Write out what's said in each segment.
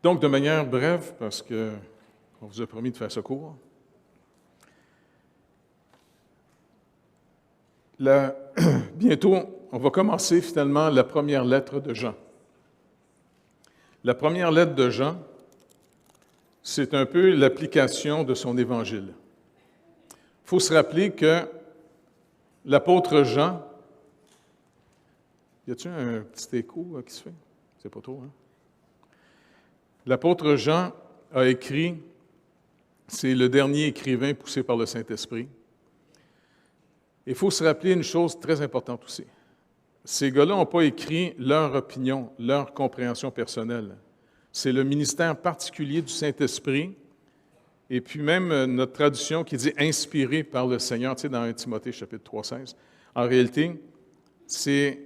Donc, de manière brève, parce qu'on vous a promis de faire ce cours, bientôt, on va commencer finalement la première lettre de Jean. La première lettre de Jean, c'est un peu l'application de son évangile. Il faut se rappeler que l'apôtre Jean, y a-t-il un petit écho qui se fait? C'est pas trop, hein? L'apôtre Jean a écrit, c'est le dernier écrivain poussé par le Saint-Esprit. Il faut se rappeler une chose très importante aussi. Ces gars-là n'ont pas écrit leur opinion, leur compréhension personnelle. C'est le ministère particulier du Saint-Esprit, et puis même notre traduction qui dit « inspiré par le Seigneur », tu sais, dans 1 Timothée chapitre 3,16. En réalité, c'est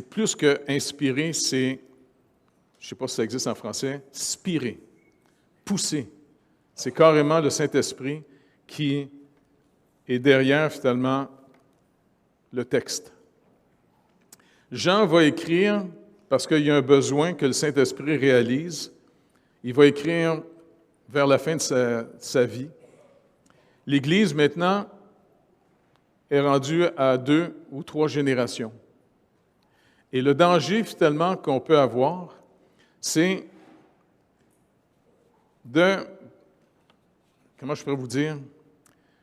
plus que « inspiré », c'est, je ne sais pas si ça existe en français, « spirer », « pousser ». C'est carrément le Saint-Esprit qui est derrière, finalement, le texte. Jean va écrire, parce qu'il y a un besoin que le Saint-Esprit réalise, il va écrire vers la fin de sa vie. L'Église, maintenant, est rendue à 2 ou 3 générations. Et le danger, finalement, qu'on peut avoir, c'est de, comment je pourrais vous dire,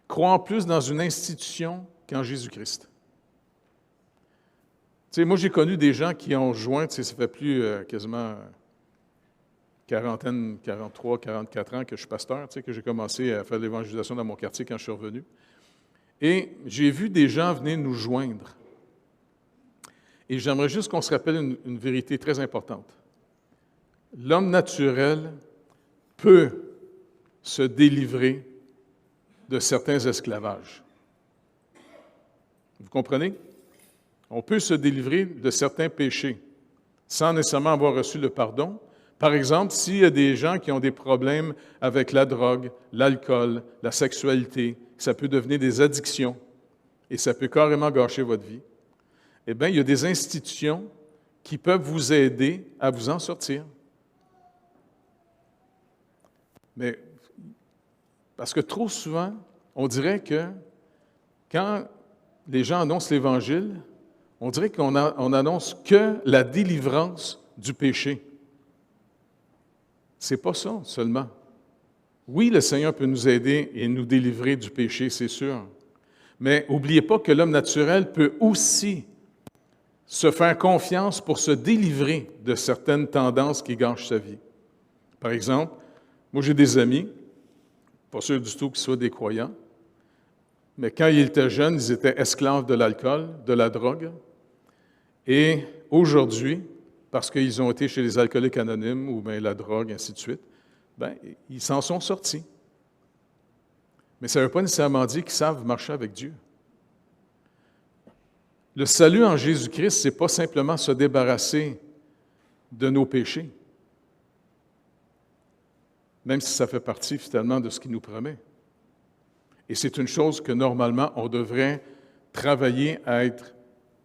croire plus dans une institution qu'en Jésus-Christ. Tu sais, moi, j'ai connu des gens qui ont rejoint, tu sais, ça fait plus quasiment 43, 44 ans que je suis pasteur, tu sais, que j'ai commencé à faire l'évangélisation dans mon quartier quand je suis revenu. Et j'ai vu des gens venir nous joindre. Et j'aimerais juste qu'on se rappelle une vérité très importante. L'homme naturel peut se délivrer de certains esclavages. Vous comprenez? On peut se délivrer de certains péchés sans nécessairement avoir reçu le pardon. Par exemple, s'il y a des gens qui ont des problèmes avec la drogue, l'alcool, la sexualité, ça peut devenir des addictions et ça peut carrément gâcher votre vie, eh bien, il y a des institutions qui peuvent vous aider à vous en sortir. Mais, parce que trop souvent, on dirait que quand les gens annoncent l'Évangile, on dirait qu'on annonce que la délivrance du péché. C'est pas ça seulement. Oui, le Seigneur peut nous aider et nous délivrer du péché, c'est sûr. Mais n'oubliez pas que l'homme naturel peut aussi se faire confiance pour se délivrer de certaines tendances qui gâchent sa vie. Par exemple, moi j'ai des amis, pas sûr du tout qu'ils soient des croyants, mais quand ils étaient jeunes, ils étaient esclaves de l'alcool, de la drogue. Et aujourd'hui, parce qu'ils ont été chez les alcooliques anonymes ou bien la drogue, ainsi de suite, bien, ils s'en sont sortis. Mais ça ne veut pas nécessairement dire qu'ils savent marcher avec Dieu. Le salut en Jésus-Christ, ce n'est pas simplement se débarrasser de nos péchés, même si ça fait partie finalement de ce qu'il nous promet. Et c'est une chose que normalement, on devrait travailler à être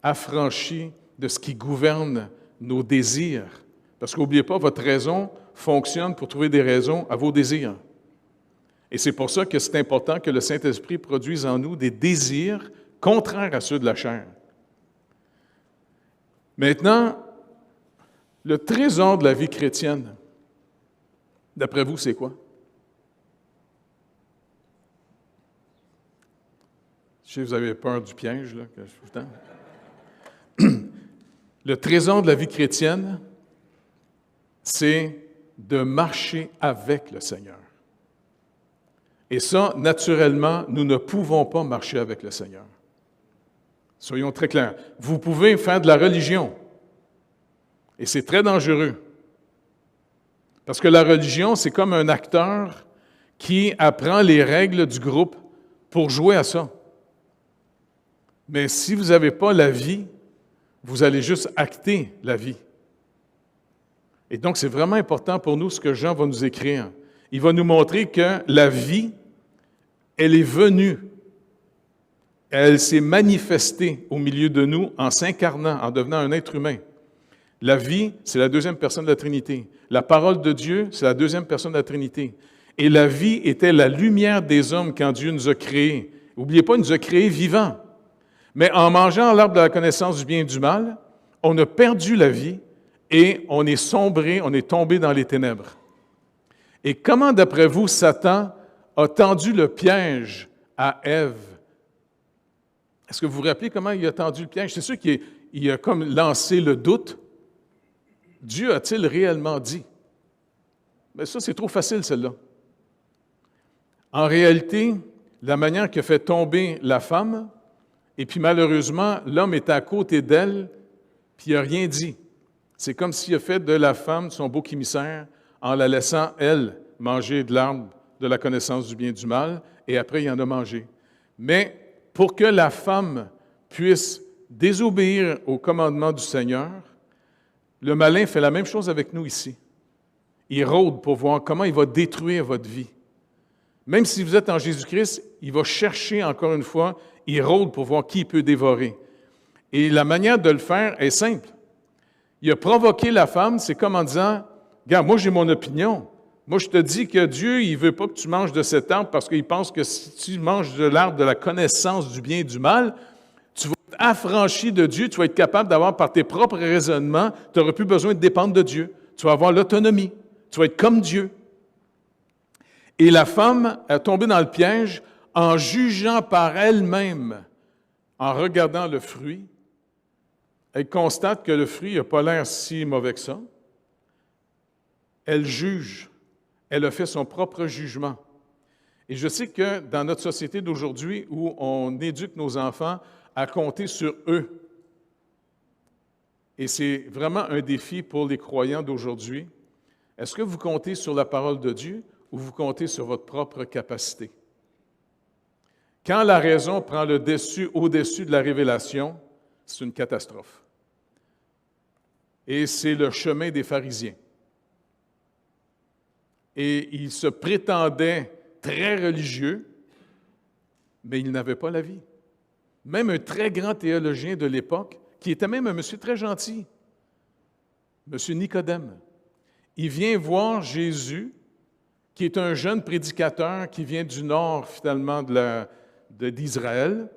affranchi de ce qui gouverne nos désirs. Parce qu'n'oubliez pas, votre raison fonctionne pour trouver des raisons à vos désirs. Et c'est pour ça que c'est important que le Saint-Esprit produise en nous des désirs contraires à ceux de la chair. Maintenant, le trésor de la vie chrétienne, d'après vous, c'est quoi? Je sais que vous avez peur du piège, là, que je vous tends. Le trésor de la vie chrétienne, c'est de marcher avec le Seigneur. Et ça, naturellement, nous ne pouvons pas marcher avec le Seigneur. Soyons très clairs. Vous pouvez faire de la religion, et c'est très dangereux. Parce que la religion, c'est comme un acteur qui apprend les règles du groupe pour jouer à ça. Mais si vous n'avez pas la vie, vous allez juste acter la vie. Et donc, c'est vraiment important pour nous ce que Jean va nous écrire. Il va nous montrer que la vie, elle est venue. Elle s'est manifestée au milieu de nous en s'incarnant, en devenant un être humain. La vie, c'est la deuxième personne de la Trinité. La parole de Dieu, c'est la deuxième personne de la Trinité. Et la vie était la lumière des hommes quand Dieu nous a créés. N'oubliez pas, il nous a créés vivants. Mais en mangeant l'arbre de la connaissance du bien et du mal, on a perdu la vie et on est sombré, on est tombé dans les ténèbres. Et comment, d'après vous, Satan a tendu le piège à Ève? Est-ce que vous vous rappelez comment il a tendu le piège? C'est sûr qu'il a comme lancé le doute. Dieu a-t-il réellement dit? Mais ça, c'est trop facile, celle-là. En réalité, la manière qu'il a fait tomber la femme, et puis malheureusement, l'homme était à côté d'elle, puis il n'a rien dit. C'est comme s'il a fait de la femme son bouc émissaire en la laissant, elle, manger de l'arbre de la connaissance du bien et du mal, et après, il en a mangé. Mais pour que la femme puisse désobéir au commandement du Seigneur, le malin fait la même chose avec nous ici. Il rôde pour voir comment il va détruire votre vie. Même si vous êtes en Jésus-Christ, il va chercher encore une fois, il rôde pour voir qui il peut dévorer. Et la manière de le faire est simple. Il a provoqué la femme, c'est comme en disant, « Regarde, moi j'ai mon opinion. Moi je te dis que Dieu, il ne veut pas que tu manges de cet arbre parce qu'il pense que si tu manges de l'arbre de la connaissance du bien et du mal, tu vas être affranchi de Dieu, tu vas être capable d'avoir par tes propres raisonnements, tu n'auras plus besoin de dépendre de Dieu. Tu vas avoir l'autonomie. Tu vas être comme Dieu. » Et la femme est tombée dans le piège en jugeant par elle-même, en regardant le fruit. Elle constate que le fruit n'a pas l'air si mauvais que ça. Elle juge. Elle a fait son propre jugement. Et je sais que dans notre société d'aujourd'hui, où on éduque nos enfants à compter sur eux, et c'est vraiment un défi pour les croyants d'aujourd'hui, est-ce que vous comptez sur la parole de Dieu ou vous comptez sur votre propre capacité? Quand la raison prend le dessus au-dessus de la révélation, c'est une catastrophe. Et c'est le chemin des pharisiens. Et ils se prétendaient très religieux, mais ils n'avaient pas la vie. Même un très grand théologien de l'époque, qui était même un monsieur très gentil, monsieur Nicodème, il vient voir Jésus, qui est un jeune prédicateur qui vient du nord, finalement, d'Israël,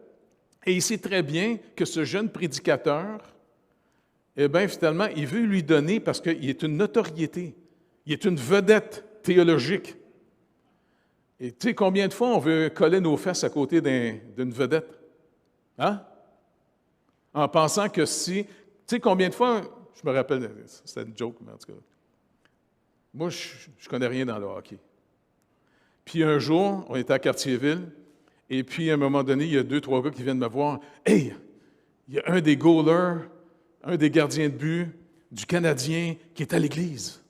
et il sait très bien que ce jeune prédicateur, eh bien, finalement, il veut lui donner, parce qu'il est une notoriété, il est une vedette théologique. Et tu sais combien de fois on veut coller nos fesses à côté d'une vedette? Hein? En pensant que si... Tu sais combien de fois... Je me rappelle, c'était une joke, mais en tout cas... Moi, je ne connais rien dans le hockey. Puis un jour, on était à Cartierville, et puis à un moment donné, il y a 2-3 gars qui viennent me voir. « Hey, il y a un des goalers, un des gardiens de but du Canadien qui est à l'église. »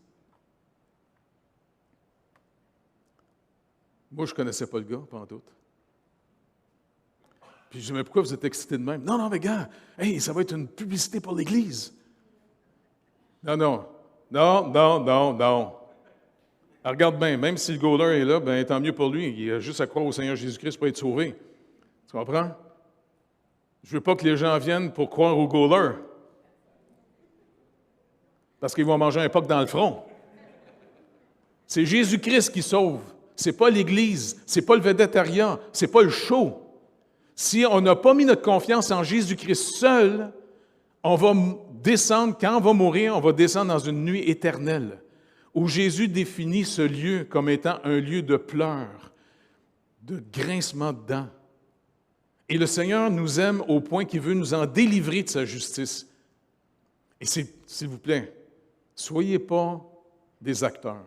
Moi, je ne connaissais pas le gars, pas en tout. Puis je dis, mais pourquoi vous êtes excité de même? Non, non, mais gars, hey, ça va être une publicité pour l'Église. Non, non, non, non, non, non. Alors, regarde bien, même si le goaler est là, bien, tant mieux pour lui. Il a juste à croire au Seigneur Jésus-Christ pour être sauvé. Tu comprends? Je ne veux pas que les gens viennent pour croire au goaler. Parce qu'ils vont manger un poc dans le front. C'est Jésus-Christ qui sauve. Ce n'est pas l'Église, ce n'est pas le védétariat, ce n'est pas le show. Si on n'a pas mis notre confiance en Jésus-Christ seul, on va descendre, quand on va mourir, on va descendre dans une nuit éternelle, où Jésus définit ce lieu comme étant un lieu de pleurs, de grincement de dents. Et le Seigneur nous aime au point qu'il veut nous en délivrer de sa justice. Et s'il vous plaît, soyez pas des acteurs.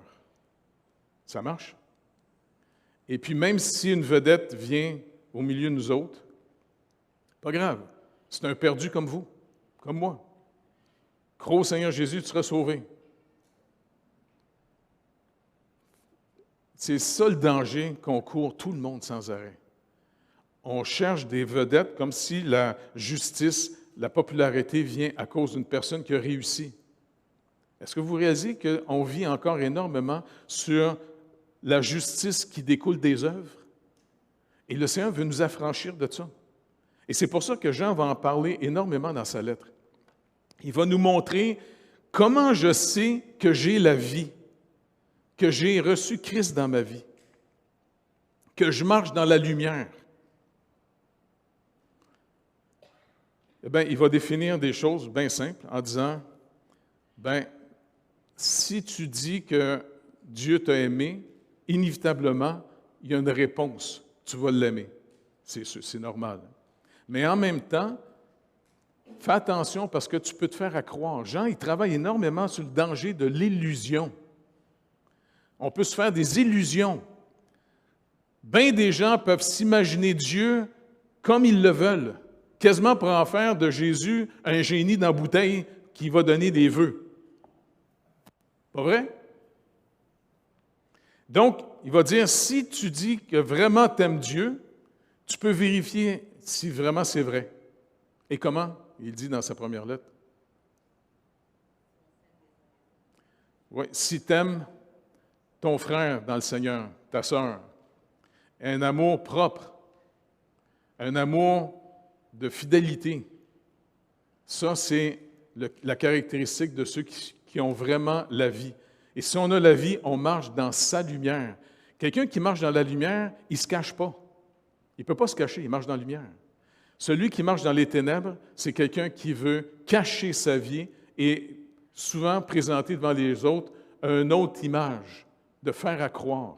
Ça marche? Et puis même si une vedette vient au milieu de nous autres, pas grave, c'est un perdu comme vous, comme moi. Crois au Seigneur Jésus, tu seras sauvé. C'est ça le danger qu'on court tout le monde sans arrêt. On cherche des vedettes comme si la justice, la popularité vient à cause d'une personne qui a réussi. Est-ce que vous réalisez qu'on vit encore énormément sur la justice qui découle des œuvres? Et le Seigneur veut nous affranchir de ça. Et c'est pour ça que Jean va en parler énormément dans sa lettre. Il va nous montrer Comment je sais que j'ai la vie, que j'ai reçu Christ dans ma vie, que je marche dans la lumière? Eh bien, il va définir des choses bien simples en disant, bien, si tu dis que Dieu t'a aimé, inévitablement, il y a une réponse. Tu vas l'aimer. C'est normal. Mais en même temps, fais attention parce que tu peux te faire accroire. Jean, il travaille énormément sur le danger de l'illusion. On peut se faire des illusions. Bien des gens peuvent s'imaginer Dieu comme ils le veulent, quasiment pour en faire de Jésus un génie dans la bouteille qui va donner des vœux. Pas vrai? Donc, il va dire, si tu dis que vraiment tu aimes Dieu, tu peux vérifier si vraiment c'est vrai. Et comment? Il dit dans sa première lettre. Oui, si tu aimes ton frère dans le Seigneur, ta sœur, un amour propre, un amour de fidélité, ça, c'est la caractéristique de ceux qui ont vraiment la vie. Et si on a la vie, on marche dans sa lumière. Quelqu'un qui marche dans la lumière, il ne se cache pas. Il ne peut pas se cacher, il marche dans la lumière. Celui qui marche dans les ténèbres, c'est quelqu'un qui veut cacher sa vie et souvent présenter devant les autres une autre image, de faire à croire.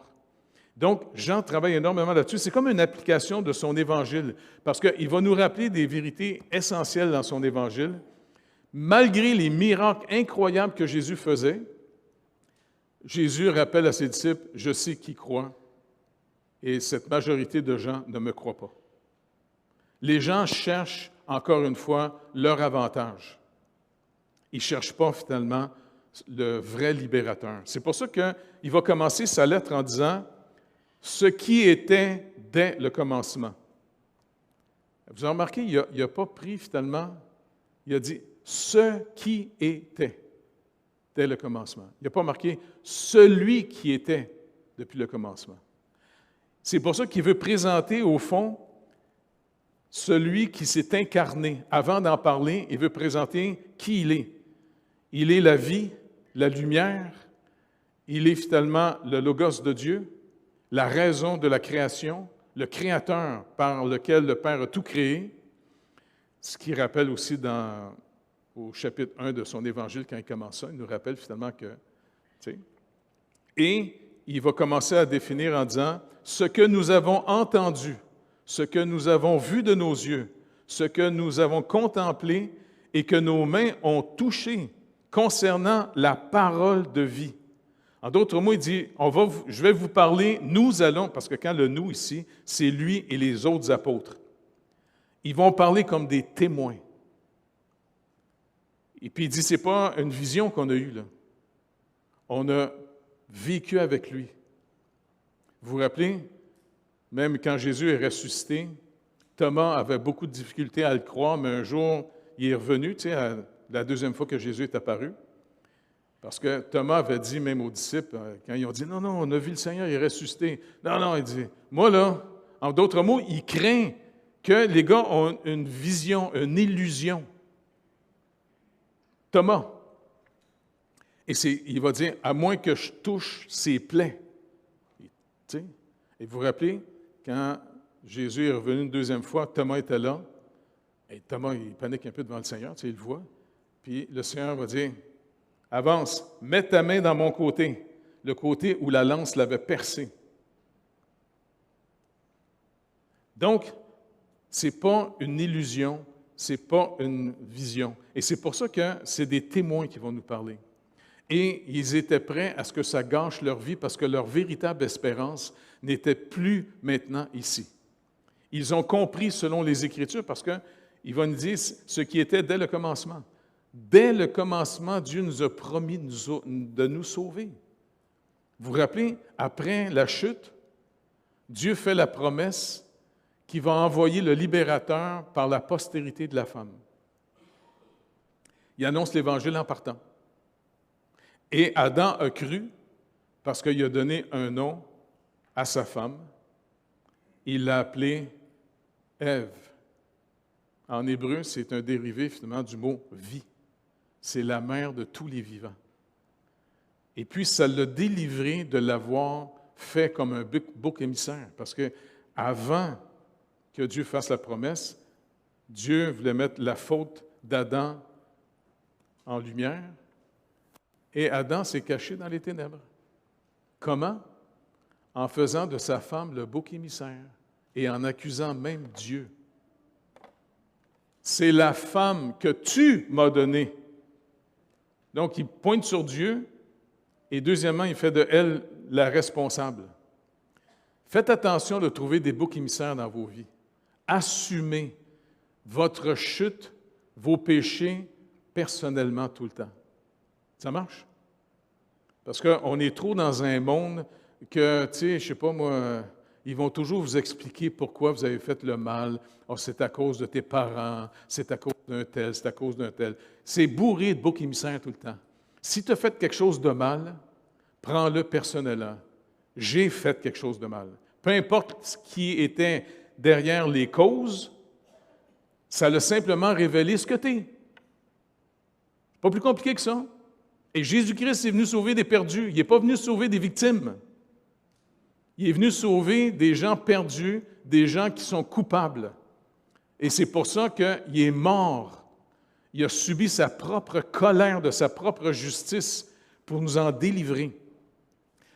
Donc, Jean travaille énormément là-dessus. C'est comme une application de son évangile, parce qu'il va nous rappeler des vérités essentielles dans son évangile. Malgré les miracles incroyables que Jésus faisait, Jésus rappelle à ses disciples, « Je sais qui croit, et cette majorité de gens ne me croient pas. » Les gens cherchent, encore une fois, leur avantage. Ils ne cherchent pas, finalement, le vrai libérateur. C'est pour ça qu'il va commencer sa lettre en disant « Ce qui était dès le commencement ». Vous avez remarqué, il n'a pas pris, finalement, il a dit « ce qui était » dès le commencement. Il n'a pas marqué « celui qui était » depuis le commencement. C'est pour ça qu'il veut présenter, au fond, celui qui s'est incarné. Avant d'en parler, il veut présenter qui il est. Il est la vie, la lumière, il est finalement le Logos de Dieu, la raison de la création, le Créateur par lequel le Père a tout créé, ce qui rappelle aussi au chapitre 1 de son Évangile, quand il commence ça, il nous rappelle finalement que... Et il va commencer à définir en disant « ce que nous avons entendu, ce que nous avons vu de nos yeux, ce que nous avons contemplé et que nos mains ont touché concernant la parole de vie. » En d'autres mots, il dit, je vais vous parler, nous allons, parce que quand le « nous » ici, c'est lui et les autres apôtres. Ils vont parler comme des témoins. Et puis il dit, ce n'est pas une vision qu'on a eue, là. On a vécu avec lui. Vous vous rappelez, même quand Jésus est ressuscité, Thomas avait beaucoup de difficultés à le croire, mais un jour, il est revenu, la deuxième fois que Jésus est apparu. Parce que Thomas avait dit même aux disciples, quand ils ont dit « Non, non, on a vu le Seigneur, il est ressuscité. » Non, non, il dit « Moi, là, en d'autres mots, il craint que les gars ont une vision, une illusion. » Thomas. Et il va dire « À moins que je touche ses plaies. » Et vous vous rappelez, quand Jésus est revenu une deuxième fois, Thomas était là. Et Thomas, il panique un peu devant le Seigneur, il le voit. Puis le Seigneur va dire « Avance, mets ta main dans mon côté, le côté où la lance l'avait percé. » Donc, ce n'est pas une illusion, ce n'est pas une vision. Et c'est pour ça que c'est des témoins qui vont nous parler. Et ils étaient prêts à ce que ça gâche leur vie parce que leur véritable espérance n'était plus maintenant ici. Ils ont compris selon les Écritures parce qu'il va nous dire ce qui était dès le commencement. Dès le commencement, Dieu nous a promis de nous sauver. Vous vous rappelez, après la chute, Dieu fait la promesse qu'il va envoyer le libérateur par la postérité de la femme. Il annonce l'Évangile en partant. Et Adam a cru parce qu'il a donné un nom à sa femme. Il l'a appelée Ève. En hébreu, c'est un dérivé finalement du mot « vie ». C'est la mère de tous les vivants. Et puis, ça l'a délivré de l'avoir fait comme un bouc émissaire. Parce que avant que Dieu fasse la promesse, Dieu voulait mettre la faute d'Adam en lumière, et Adam s'est caché dans les ténèbres. Comment? En faisant de sa femme le bouc émissaire et en accusant même Dieu. C'est la femme que tu m'as donnée. Donc, il pointe sur Dieu et deuxièmement, il fait de elle la responsable. Faites attention de trouver des boucs émissaires dans vos vies. Assumez votre chute, vos péchés personnellement tout le temps. Ça marche? Parce qu'on est trop dans un monde que, tu sais, je ne sais pas moi, ils vont toujours vous expliquer pourquoi vous avez fait le mal. Oh, c'est à cause de tes parents, c'est à cause d'un tel, c'est à cause d'un tel. C'est bourré de boucs émissaires tout le temps. Si tu as fait quelque chose de mal, prends-le personnellement. J'ai fait quelque chose de mal. Peu importe ce qui était derrière les causes, ça l'a simplement révélé ce que tu es. Pas plus compliqué que ça. Et Jésus-Christ est venu sauver des perdus. Il n'est pas venu sauver des victimes. Il est venu sauver des gens perdus, des gens qui sont coupables. Et c'est pour ça qu'il est mort. Il a subi sa propre colère de sa propre justice pour nous en délivrer.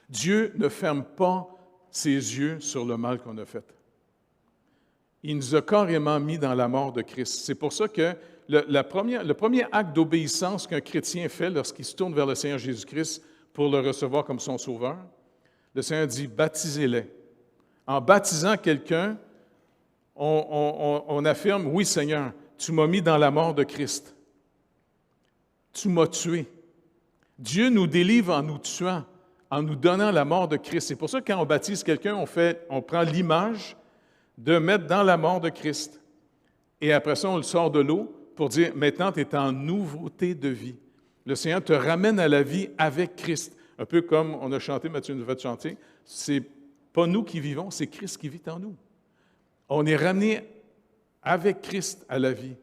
Dieu ne ferme pas ses yeux sur le mal qu'on a fait. Il nous a carrément mis dans la mort de Christ. C'est pour ça que le premier acte d'obéissance qu'un chrétien fait lorsqu'il se tourne vers le Seigneur Jésus-Christ pour le recevoir comme son sauveur, le Seigneur dit « baptisez-les ». En baptisant quelqu'un, on affirme « oui Seigneur, tu m'as mis dans la mort de Christ. Tu m'as tué. » Dieu nous délivre en nous tuant, en nous donnant la mort de Christ. C'est pour ça que quand on baptise quelqu'un, on prend l'image de mettre dans la mort de Christ. Et après ça, on le sort de l'eau pour dire, maintenant, tu es en nouveauté de vie. Le Seigneur te ramène à la vie avec Christ. Un peu comme on a chanté, Mathieu nous a fait chanter, c'est pas nous qui vivons, c'est Christ qui vit en nous. On est ramené avec Christ à la vie.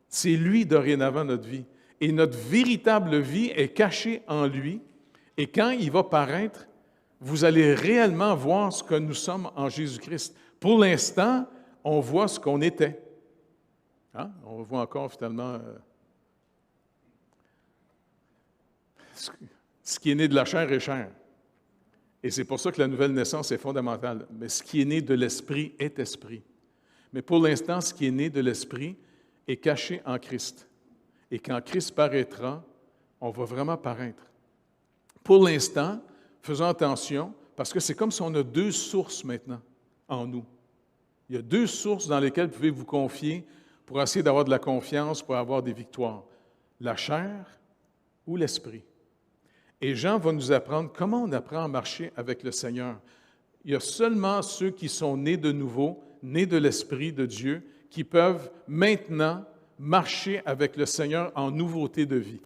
C'est lui dorénavant notre vie. Et notre véritable vie est cachée en lui. Et quand il va paraître, vous allez réellement voir ce que nous sommes en Jésus-Christ. Pour l'instant, on voit ce qu'on était. Hein? On voit encore finalement ce qui est né de la chair est chair. Et c'est pour ça que la nouvelle naissance est fondamentale. Mais ce qui est né de l'esprit est esprit. Mais pour l'instant, ce qui est né de l'esprit est caché en Christ. Et quand Christ paraîtra, on va vraiment paraître. Pour l'instant, faisons attention, parce que c'est comme si on a deux sources maintenant en nous. Il y a deux sources dans lesquelles vous pouvez vous confier pour essayer d'avoir de la confiance, pour avoir des victoires. La chair ou l'esprit. Et Jean va nous apprendre comment on apprend à marcher avec le Seigneur. Il y a seulement ceux qui sont nés de nouveau, nés de l'Esprit de Dieu, qui peuvent maintenant marcher avec le Seigneur en nouveauté de vie.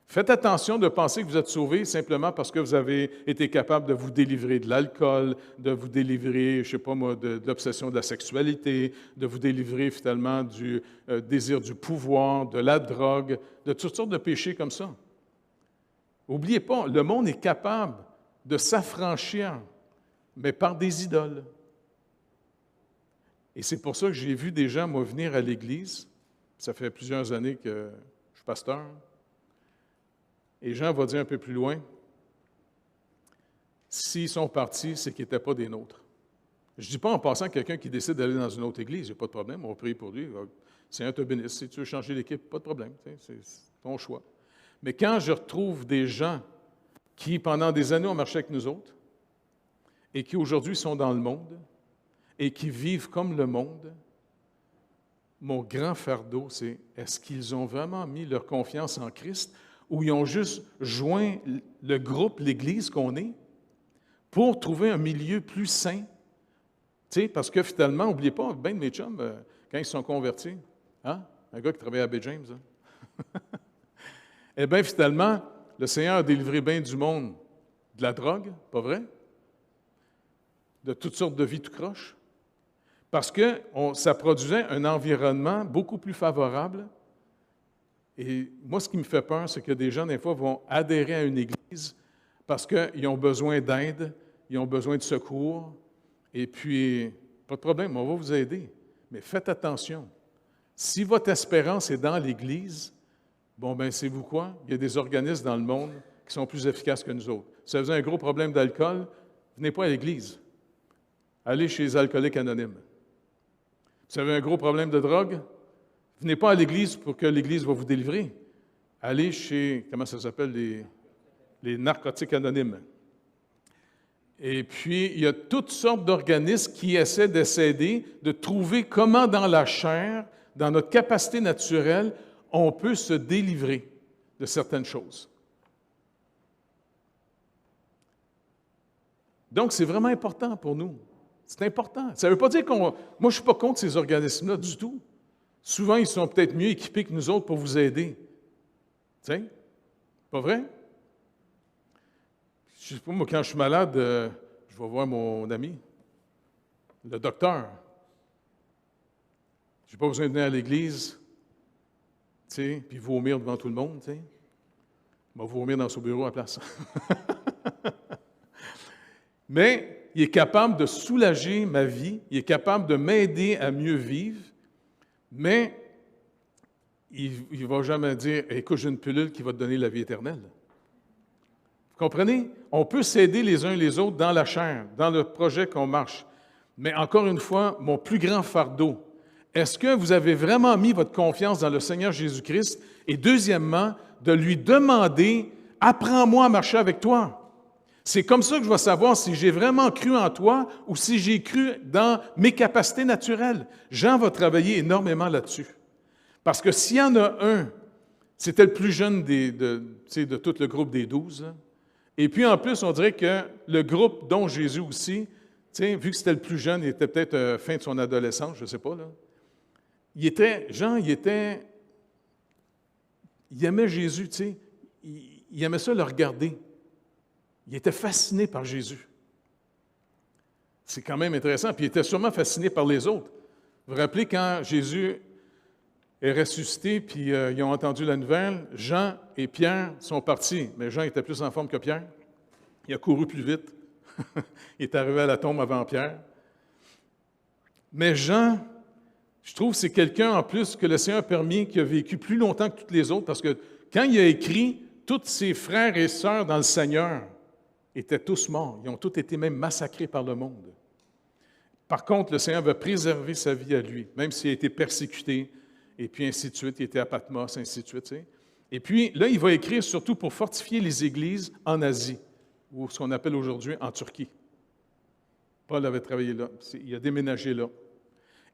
Faites attention de penser que vous êtes sauvés simplement parce que vous avez été capable de vous délivrer de l'alcool, de vous délivrer, je ne sais pas moi, de l'obsession de la sexualité, de vous délivrer finalement du désir du pouvoir, de la drogue, de toutes sortes de péchés comme ça. N'oubliez pas, le monde est capable de s'affranchir, mais par des idoles. Et c'est pour ça que j'ai vu des gens, moi, venir à l'Église. Ça fait plusieurs années que je suis pasteur. Et Jean va dire un peu plus loin, s'ils sont partis, c'est qu'ils n'étaient pas des nôtres. Je ne dis pas en passant quelqu'un qui décide d'aller dans une autre église, il n'y a pas de problème, on va prier pour lui. Seigneur te bénisse. Si tu veux changer l'équipe, pas de problème, c'est ton choix. Mais quand je retrouve des gens qui, pendant des années, ont marché avec nous autres et qui aujourd'hui sont dans le monde et qui vivent comme le monde, mon grand fardeau, c'est est-ce qu'ils ont vraiment mis leur confiance en Christ ou ils ont juste joint le groupe, l'Église qu'on est, pour trouver un milieu plus sain? Tu sais, parce que finalement, n'oubliez pas, bien de mes chums, quand ils se sont convertis, hein? Un gars qui travaillait à Bay James, hein? Eh bien, finalement, le Seigneur a délivré bien du monde de la drogue, pas vrai? De toutes sortes de vies tout croche. Parce que ça produisait un environnement beaucoup plus favorable Et moi, ce qui me fait peur, c'est que des gens, des fois, vont adhérer à une église parce qu'ils ont besoin d'aide, ils ont besoin de secours, et puis, pas de problème, on va vous aider. Mais faites attention. Si votre espérance est dans l'Église, bon, ben, savez-vous quoi? Il y a des organismes dans le monde qui sont plus efficaces que nous autres. Si vous avez un gros problème d'alcool, venez pas à l'Église. Allez chez les alcooliques anonymes. Si vous avez un gros problème de drogue, venez pas à l'Église pour que l'Église va vous délivrer. Allez chez, comment ça s'appelle, les narcotiques anonymes. Et puis, il y a toutes sortes d'organismes qui essaient de s'aider, de trouver comment dans la chair, dans notre capacité naturelle, on peut se délivrer de certaines choses. Donc, c'est vraiment important pour nous. C'est important. Ça ne veut pas dire qu'on... Moi, je ne suis pas contre ces organismes-là du tout. Souvent, ils sont peut-être mieux équipés que nous autres pour vous aider. Tu sais? Pas vrai? Je ne sais pas, moi, quand je suis malade, je vais voir mon ami, le docteur. Je n'ai pas besoin de venir à l'église, tu sais, puis vomir devant tout le monde, tu sais. Il va vomir dans son bureau à la place. Mais il est capable de soulager ma vie, il est capable de m'aider à mieux vivre, mais il ne va jamais dire « Écoute, j'ai une pilule qui va te donner la vie éternelle. » Vous comprenez? On peut s'aider les uns les autres dans la chair, dans le projet qu'on marche. Mais encore une fois, mon plus grand fardeau, est-ce que vous avez vraiment mis votre confiance dans le Seigneur Jésus-Christ? Et deuxièmement, de lui demander « Apprends-moi à marcher avec toi. » C'est comme ça que je vais savoir si j'ai vraiment cru en toi ou si j'ai cru dans mes capacités naturelles. Jean va travailler énormément là-dessus. Parce que s'il y en a un, c'était le plus jeune de tout le groupe des 12, là. Et puis, en plus, on dirait que le groupe, dont Jésus aussi, vu que c'était le plus jeune, il était peut-être fin de son adolescence, je ne sais pas, là. Jean, il aimait Jésus, tu sais. Il aimait ça le regarder. Il était fasciné par Jésus. C'est quand même intéressant. Puis il était sûrement fasciné par les autres. Vous vous rappelez quand Jésus est ressuscité, puis ils ont entendu la nouvelle, Jean et Pierre sont partis. Mais Jean était plus en forme que Pierre. Il a couru plus vite. Il est arrivé à la tombe avant Pierre. Mais Jean, je trouve que c'est quelqu'un en plus que le Seigneur a permis, qui a vécu plus longtemps que tous les autres, parce que quand il a écrit, tous ses frères et sœurs dans le Seigneur étaient tous morts. Ils ont tous été même massacrés par le monde. Par contre, le Seigneur veut préserver sa vie à lui, même s'il a été persécuté, et puis ainsi de suite, il était à Patmos, ainsi de suite. Tu sais. Et puis, là, il va écrire surtout pour fortifier les églises en Asie, ou ce qu'on appelle aujourd'hui en Turquie. Paul avait travaillé là, il a déménagé là.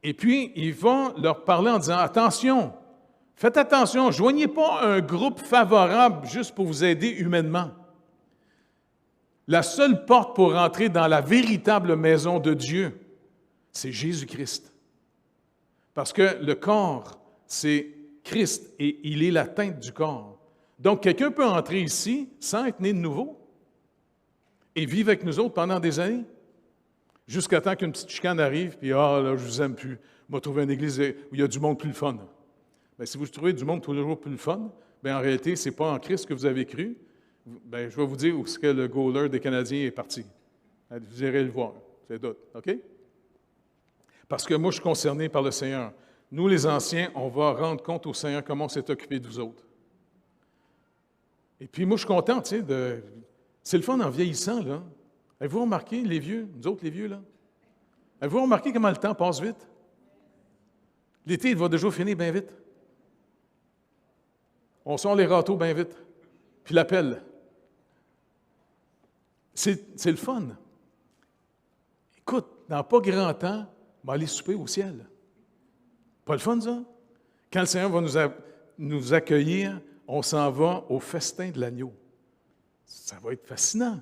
Et puis, il va leur parler en disant, attention, faites attention, joignez pas un groupe favorable juste pour vous aider humainement. La seule porte pour rentrer dans la véritable maison de Dieu, c'est Jésus-Christ. Parce que le corps, c'est Christ et il est la teinte du corps. Donc, quelqu'un peut entrer ici sans être né de nouveau et vivre avec nous autres pendant des années, jusqu'à temps qu'une petite chicane arrive, puis « Ah, là, je vous aime plus. On va trouver une église où il y a du monde plus le fun. » Bien, si vous trouvez du monde toujours plus le fun, bien, en réalité, ce n'est pas en Christ que vous avez cru. Bien, je vais vous dire où est-ce que le goaler des Canadiens est parti. Vous irez le voir, c'est d'autres, OK? Parce que moi, je suis concerné par le Seigneur. Nous, les anciens, on va rendre compte au Seigneur comment on s'est occupé de vous autres. Et puis, moi, je suis content, tu sais, c'est le fun en vieillissant, là. Avez-vous remarqué, les vieux, nous autres, les vieux, là? Avez-vous remarqué comment le temps passe vite? L'été, il va déjà finir bien vite. On sort les râteaux bien vite. Puis la pelle. C'est le fun. Écoute, dans pas grand temps, on va aller souper au ciel. Pas le fun, ça? Quand le Seigneur va nous accueillir, on s'en va au festin de l'agneau. Ça va être fascinant.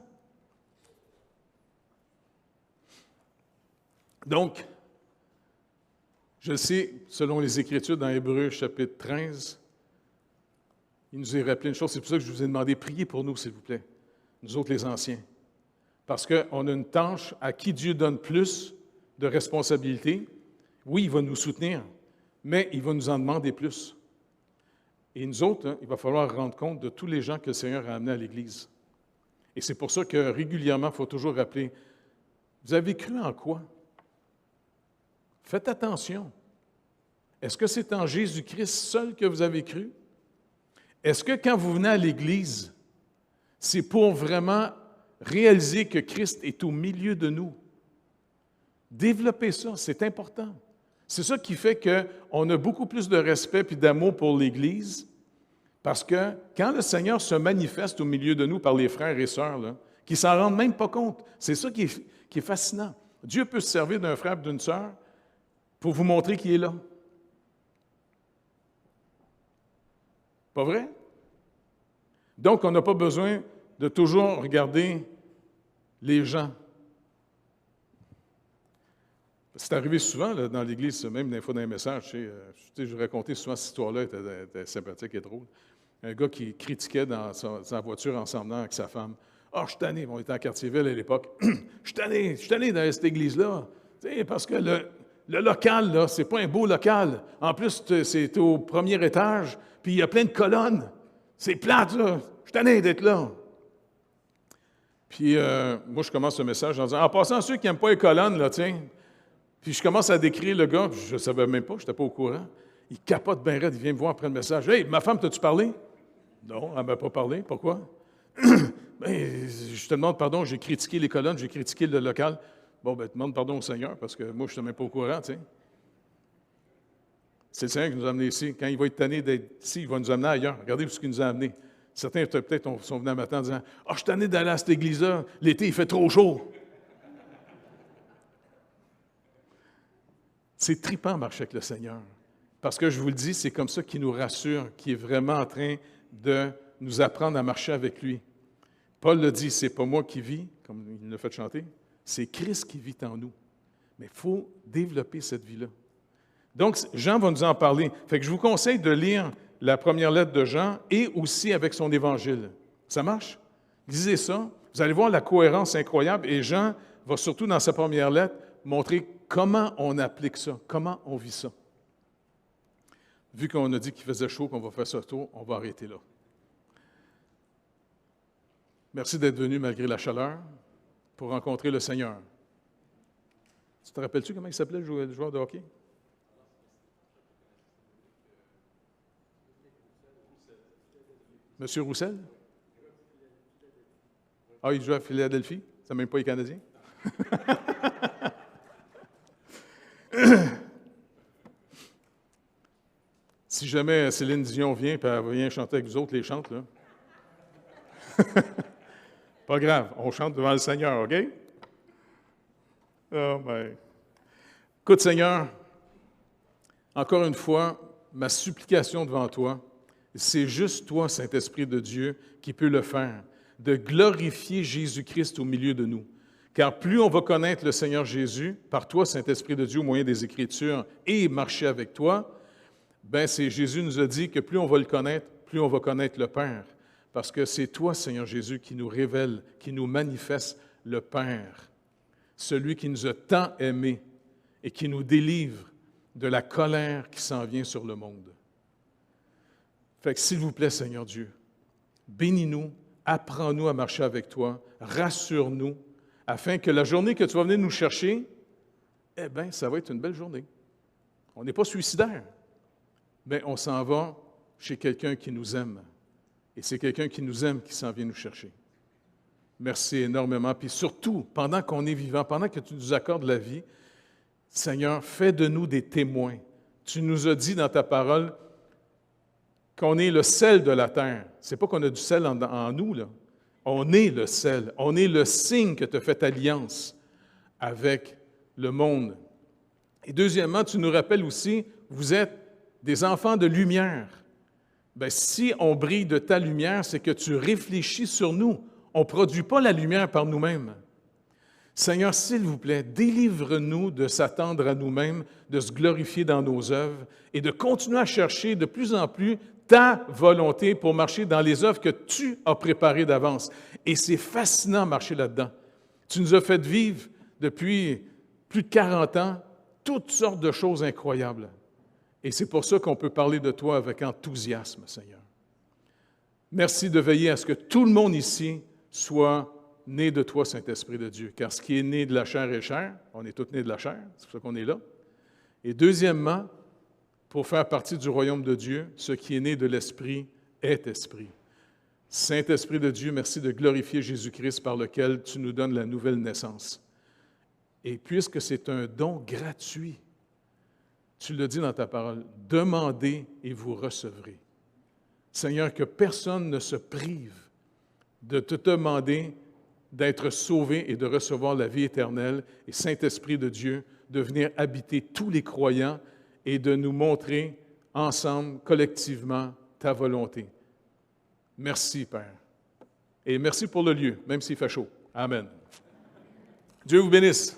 Donc, je sais, selon les Écritures dans Hébreux, chapitre 13, il nous est rappelé une chose, c'est pour ça que je vous ai demandé, priez pour nous, s'il vous plaît, nous autres les anciens. Parce qu'on a une tâche à qui Dieu donne plus de responsabilités. Oui, il va nous soutenir, mais il va nous en demander plus. Et nous autres, hein, il va falloir rendre compte de tous les gens que le Seigneur a amenés à l'Église. Et c'est pour ça que régulièrement, il faut toujours rappeler, vous avez cru en quoi? Faites attention. Est-ce que c'est en Jésus-Christ seul que vous avez cru? Est-ce que quand vous venez à l'Église, c'est pour vraiment réaliser que Christ est au milieu de nous? Développez ça, c'est important. C'est ça qui fait qu'on a beaucoup plus de respect et d'amour pour l'Église, parce que quand le Seigneur se manifeste au milieu de nous par les frères et sœurs, là, qui ne s'en rendent même pas compte, c'est ça qui est fascinant. Dieu peut se servir d'un frère et d'une sœur pour vous montrer qu'il est là. Pas vrai? Donc, on n'a pas besoin de toujours regarder les gens. C'est arrivé souvent là, dans l'Église, même des fois dans les messages. Je racontais souvent cette histoire-là, elle était sympathique et drôle. Un gars qui critiquait dans sa voiture en s'en venant avec sa femme. « Ah, je suis tanné, on était en Quartier-Ville à l'époque. Je suis tanné dans cette église-là. Parce que le local, là, c'est pas un beau local. En plus, c'est au premier étage, puis il y a plein de colonnes. C'est plate, là. Je suis tanné d'être là. » Puis moi, je commence le message en disant, en passant ceux qui n'aiment pas les colonnes, là, tiens. Puis je commence à décrire le gars, puis je ne savais même pas, je n'étais pas au courant. Il capote bien raide, il vient me voir après le message. « Hey, ma femme, t'as-tu parlé? » « Non, elle ne m'a pas parlé. Pourquoi? »« Ben, je te demande pardon, j'ai critiqué les colonnes, j'ai critiqué le local. » « Bon, ben, demande pardon au Seigneur, parce que moi, je ne suis même pas au courant, tu sais. C'est le Seigneur qui nous a amenés ici. Quand il va être tanné d'être ici, il va nous amener ailleurs. Regardez ce qu'il nous a amenés. Certains, peut-être, sont venus un matin en disant, « Ah, je suis tanné d'aller à cette église-là. L'été, il fait trop chaud. » C'est trippant marcher avec le Seigneur. Parce que je vous le dis, c'est comme ça qu'il nous rassure, qu'il est vraiment en train de nous apprendre à marcher avec lui. Paul le dit, c'est pas moi qui vis, comme il l'a fait chanter, c'est Christ qui vit en nous. Mais il faut développer cette vie-là. Donc, Jean va nous en parler. Fait que je vous conseille de lire la première lettre de Jean et aussi avec son évangile. Ça marche? Lisez ça. Vous allez voir la cohérence incroyable. Et Jean va surtout dans sa première lettre montrer comment on applique ça, comment on vit ça. Vu qu'on a dit qu'il faisait chaud, qu'on va faire ce tour, on va arrêter là. Merci d'être venu malgré la chaleur pour rencontrer le Seigneur. Tu te rappelles-tu comment il s'appelait le joueur de hockey? Monsieur Roussel? Ah, il joue à Philadelphie? C'est même pas les Canadiens? Si jamais Céline Dion vient et elle vient chanter avec vous autres, les chante, là. Pas grave, on chante devant le Seigneur, OK? Oh, ben. Écoute, Seigneur, encore une fois, ma supplication devant toi, c'est juste toi, Saint-Esprit de Dieu, qui peut le faire, de glorifier Jésus-Christ au milieu de nous. Car plus on va connaître le Seigneur Jésus, par toi, Saint-Esprit de Dieu, au moyen des Écritures, et marcher avec toi, ben c'est Jésus nous a dit que plus on va le connaître, plus on va connaître le Père. Parce que c'est toi, Seigneur Jésus, qui nous révèle, qui nous manifeste le Père, celui qui nous a tant aimés et qui nous délivre de la colère qui s'en vient sur le monde. Fait que s'il vous plaît, Seigneur Dieu, bénis-nous, apprends-nous à marcher avec toi, rassure-nous, afin que la journée que tu vas venir nous chercher, eh bien, ça va être une belle journée. On n'est pas suicidaire, mais on s'en va chez quelqu'un qui nous aime. Et c'est quelqu'un qui nous aime qui s'en vient nous chercher. Merci énormément. Puis surtout, pendant qu'on est vivant, pendant que tu nous accordes la vie, Seigneur, fais de nous des témoins. Tu nous as dit dans ta parole qu'on est le sel de la terre. Ce n'est pas qu'on a du sel en nous, là. On est le sel. On est le signe que tu as fait alliance avec le monde. Et deuxièmement, tu nous rappelles aussi, vous êtes des enfants de lumière. Bien, si on brille de ta lumière, c'est que tu réfléchis sur nous. On ne produit pas la lumière par nous-mêmes. Seigneur, s'il vous plaît, délivre-nous de s'attendre à nous-mêmes, de se glorifier dans nos œuvres et de continuer à chercher de plus en plus ta volonté pour marcher dans les œuvres que tu as préparées d'avance. Et c'est fascinant de marcher là-dedans. Tu nous as fait vivre depuis plus de 40 ans toutes sortes de choses incroyables. Et c'est pour ça qu'on peut parler de toi avec enthousiasme, Seigneur. Merci de veiller à ce que tout le monde ici soit né de toi, Saint-Esprit de Dieu. Car ce qui est né de la chair est chair. On est tous nés de la chair, c'est pour ça qu'on est là. Et deuxièmement, pour faire partie du royaume de Dieu, ce qui est né de l'Esprit est Esprit. Saint-Esprit de Dieu, merci de glorifier Jésus-Christ par lequel tu nous donnes la nouvelle naissance. Et puisque c'est un don gratuit, tu le dis dans ta parole, demandez et vous recevrez. Seigneur, que personne ne se prive de te demander d'être sauvé et de recevoir la vie éternelle, et Saint-Esprit de Dieu, de venir habiter tous les croyants et de nous montrer ensemble, collectivement, ta volonté. Merci, Père. Et merci pour le lieu, même s'il fait chaud. Amen. Dieu vous bénisse.